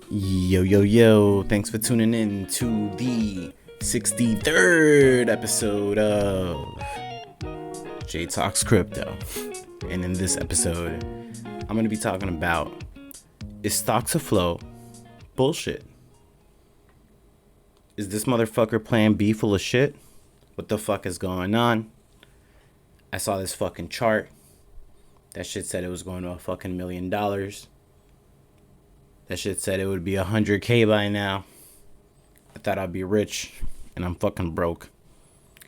Yo, yo, yo. Thanks for tuning in to the 63rd episode of J Talks Crypto. And in this episode, I'm going to be talking about, is stock to flow bullshit? Is this motherfucker plan B full of shit? What the fuck is going on? I saw this fucking chart. That shit said it was going to a fucking $1 million. That shit said it would be 100K by now. I thought I'd be rich, and I'm fucking broke.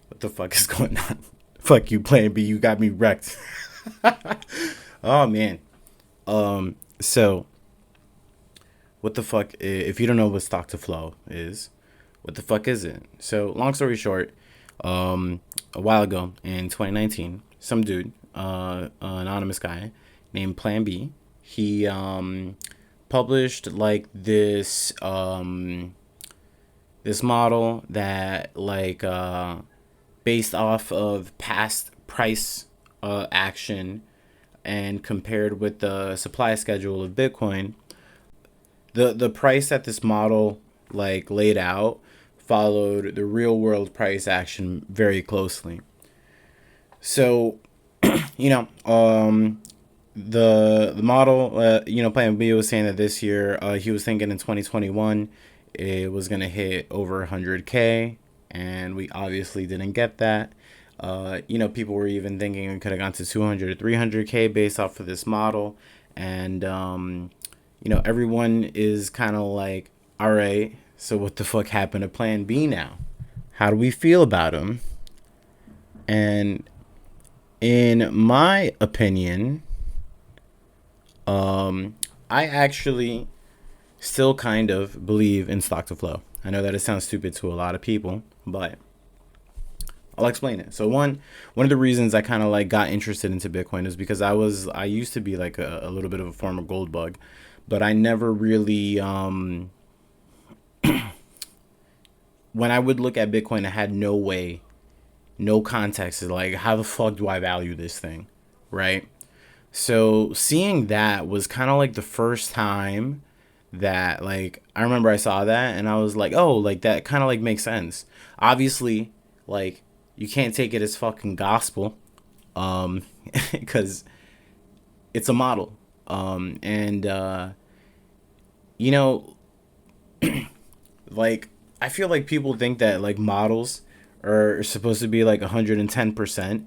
What the fuck is going on? Fuck you, Plan B. You got me wrecked. Oh man. So what the fuck? If you don't know what stock to flow is, what the fuck is it? So long story short, a while ago in 2019, some dude, an anonymous guy named Plan B, he published like this this model that based off of past price action and compared with the supply schedule of Bitcoin, the price that this model like laid out followed the real world price action very closely. So you know, the model, Plan B was saying that this year, he was thinking in 2021, it was gonna hit over 100K, and we obviously didn't get that. People were even thinking it could have gone to 200 or 300K based off of this model, and everyone is kind of like, all right, so what the fuck happened to Plan B now? How do we feel about him? And in my opinion, I actually still kind of believe in stock to flow. I know that it sounds stupid to a lot of people, but I'll explain it. So one of the reasons I kind of like got interested into Bitcoin is because I used to be like a little bit of a former gold bug, but I never really when I would look at Bitcoin, I had no way, no context. Is like, how the fuck do I value this thing, right? So seeing that was kind of like the first time that like I remember I saw that and I was like, oh, like that kind of like makes sense. Obviously, like you can't take it as fucking gospel, because it's a model, and you know, like I feel like people think that like models are supposed to be like 110%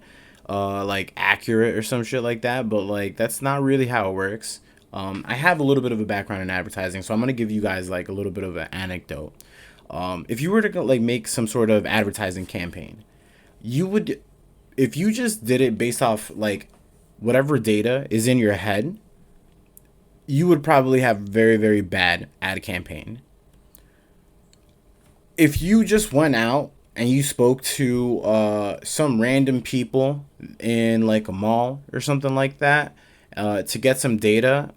like accurate or some shit like that, but like that's not really how it works. I have a little bit of a background in advertising, so I'm gonna give you guys like a little bit of an anecdote. If you were to like make some sort of advertising campaign, you would, if you just did it based off like whatever data is in your head, you would probably have very, very bad ad campaign. If you just went out and you spoke to some random people in like a mall or something like that, to get some data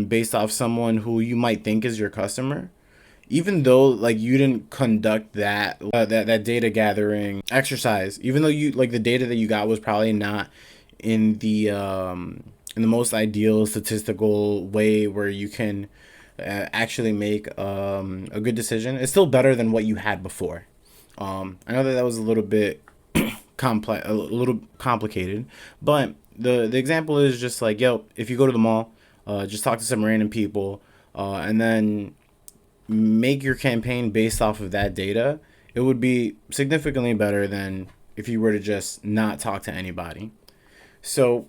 based off someone who you might think is your customer, even though like you didn't conduct that data gathering exercise, even though you like the data that you got was probably not in the most ideal statistical way where you can actually make a good decision, it's still better than what you had before. I know that that was a little bit complex, a little complicated, but the example is just like, yo, if you go to the mall, just talk to some random people, and then make your campaign based off of that data. It would be significantly better than if you were to just not talk to anybody. So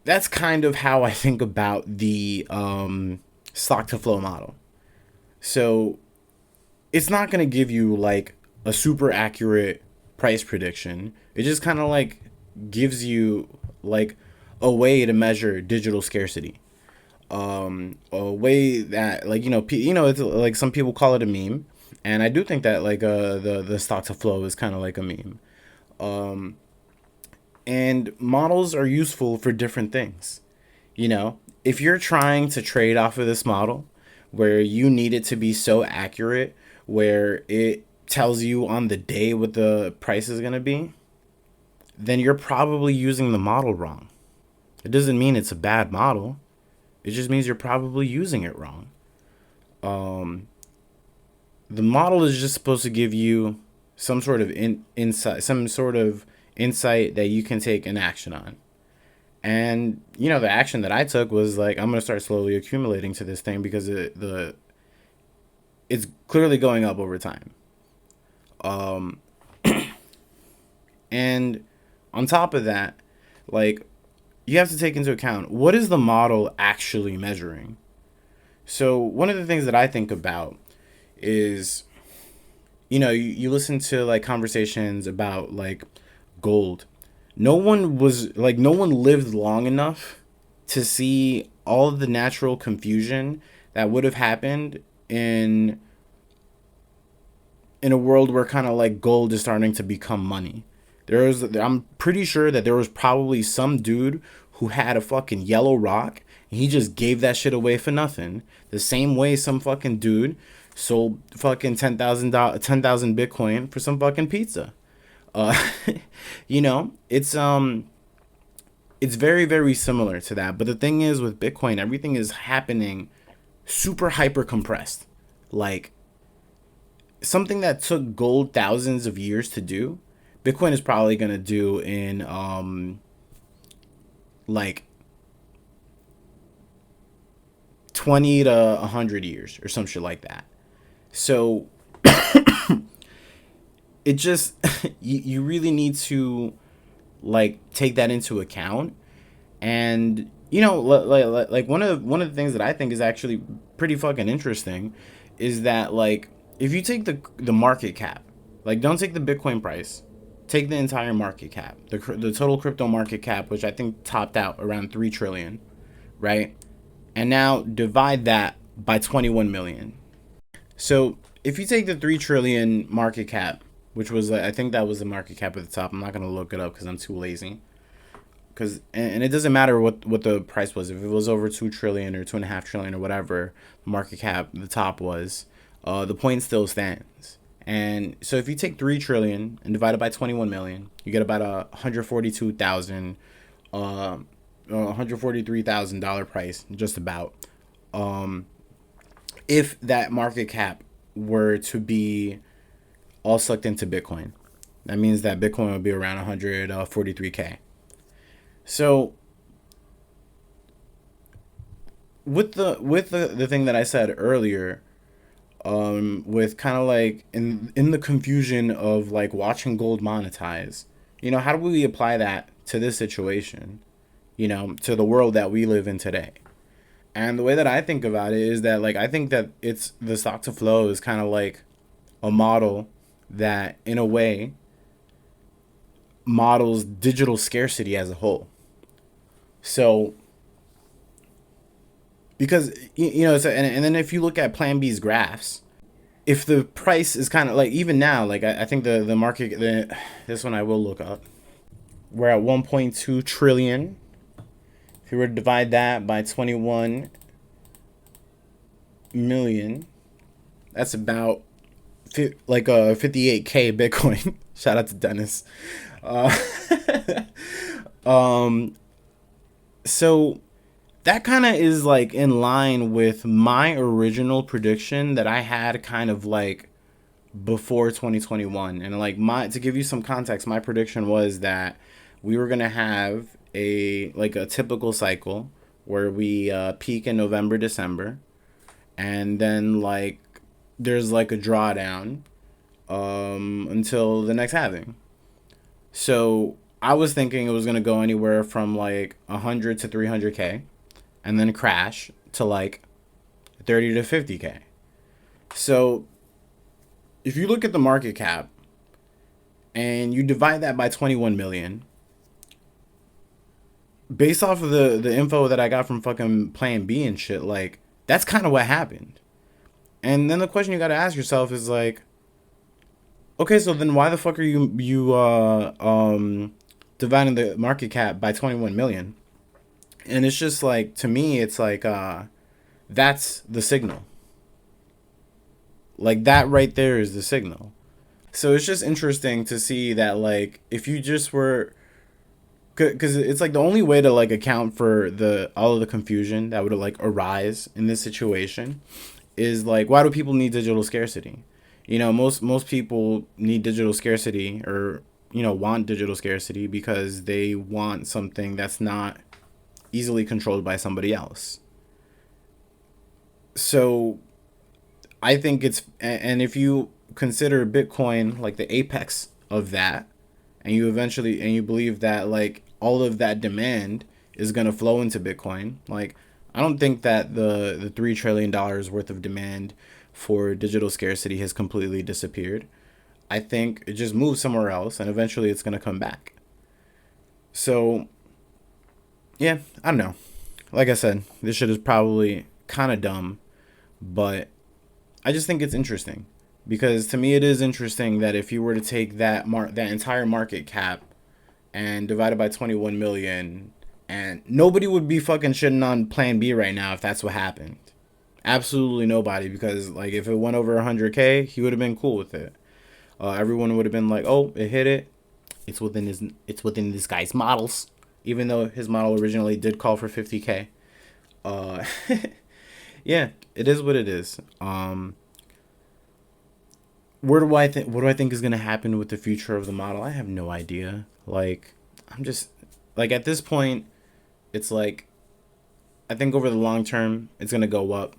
that's kind of how I think about the stock to flow model. So it's not going to give you like a super accurate price prediction. It just kind of like gives you like a way to measure digital scarcity. A way that like it's like some people call it a meme, and I do think that like the stock to flow is kind of like a meme. And models are useful for different things. If you're trying to trade off of this model where you need it to be so accurate where it tells you on the day what the price is going to be, then you're probably using the model wrong. It doesn't mean it's a bad model. It just means you're probably using it wrong. The model is just supposed to give you some sort of insight, some sort of insight that you can take an action on. And the action that I took was like, I'm gonna start slowly accumulating to this thing because it's clearly going up over time. And on top of that, like, you have to take into account, what is the model actually measuring? So one of the things that I think about is, you listen to like conversations about like gold. No one lived long enough to see all of the natural confusion that would have happened in a world where kind of like gold is starting to become money. I'm pretty sure that there was probably some dude who had a fucking yellow rock and he just gave that shit away for nothing. The same way some fucking dude sold fucking 10,000 Bitcoin for some fucking pizza. Uh, it's very, very similar to that. But the thing is, with Bitcoin, everything is happening super hyper compressed. Like, something that took gold thousands of years to do, Bitcoin is probably going to do in like 20 to 100 years or some shit like that. So it just you really need to like take that into account. And like one of the things that I think is actually pretty fucking interesting is that, like, if you take the market cap, like, don't take the Bitcoin price, take the entire market cap, the total crypto market cap, which I think topped out around 3 trillion, right? And now divide that by 21 million. So if you take the 3 trillion market cap, which was, I think that was the market cap at the top. I'm not going to look it up because I'm too lazy. And it doesn't matter what the price was. If it was over 2 trillion or 2.5 trillion or whatever market cap the top was, the point still stands. And so if you take 3 trillion and divide it by 21 million, you get about a $143,000 price, just about. If that market cap were to be all sucked into Bitcoin, that means that Bitcoin would be around 143K. So with the thing that I said earlier, with kind of like in the confusion of like watching gold monetize, how do we apply that to this situation, to the world that we live in today? And the way that I think about it is that, like, I think that it's the stock to flow is kind of like a model that, in a way, models digital scarcity as a whole. So, because and then if you look at Plan B's graphs, if the price is kind of like, even now, like, I think the market, this one I will look up, we're at 1.2 trillion. If you were to divide that by 21 million, that's about like a 58K Bitcoin. Shout out to Dennis. So that kind of is like in line with my original prediction that I had kind of like before 2021. And like, to give you some context, my prediction was that we were going to have a typical cycle where we peak in November, December, and then like there's like a drawdown until the next halving. So I was thinking it was going to go anywhere from like 100 to 300K and then crash to like 30 to 50K. So if you look at the market cap and you divide that by 21 million, based off of the info that I got from fucking Plan B and shit, like, that's kind of what happened. And then the question you got to ask yourself is like, okay, so then why the fuck are you dividing the market cap by 21 million? And it's just like, to me, it's like, that's the signal. Like, that right there is the signal. So it's just interesting to see that, like, if you just were because it's like the only way to like account for the all of the confusion that would like arise in this situation is like, why do people need digital scarcity? You know, most people need digital scarcity, or you know, want digital scarcity because they want something that's not easily controlled by somebody else. So I think it's, and if you consider Bitcoin like the apex of that, and you believe that like all of that demand is going to flow into Bitcoin, like I don't think that the $3 trillion worth of demand for digital scarcity has completely disappeared. I think it just moved somewhere else, and eventually it's going to come back. So yeah, I don't know. Like I said, this shit is probably kind of dumb, but I just think it's interesting, because to me it is interesting that if you were to take that entire market cap and divide it by 21 million, and nobody would be fucking shitting on Plan B right now if that's what happened. Absolutely nobody, because like if it went over 100K, he would have been cool with it. Everyone would have been like, "Oh, it hit it. It's within this guy's models." Even though his model originally did call for 50K. Uh, yeah, it is what it is. Where do I think? What do I think is gonna happen with the future of the model? I have no idea. Like, I'm just like at this point, it's like I think over the long term, it's gonna go up.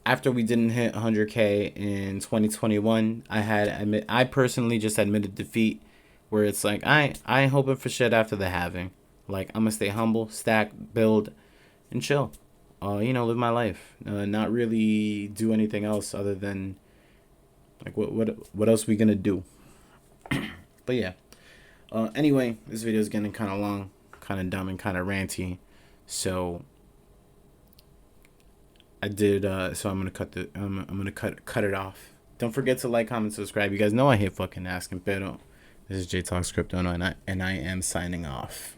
After we didn't hit 100K in 2021, I personally just admitted defeat, where it's like I ain't hoping for shit after the halving. Like I'm gonna stay humble, stack, build, and chill. You know, live my life. Not really do anything else other than like what else we gonna do? But yeah. Anyway, this video is getting kind of long, kind of dumb, and kind of ranty. So I did. So I'm gonna I'm gonna cut it off. Don't forget to like, comment, subscribe. You guys know I hate fucking asking, pero this is J Talks Crypto, and I am signing off.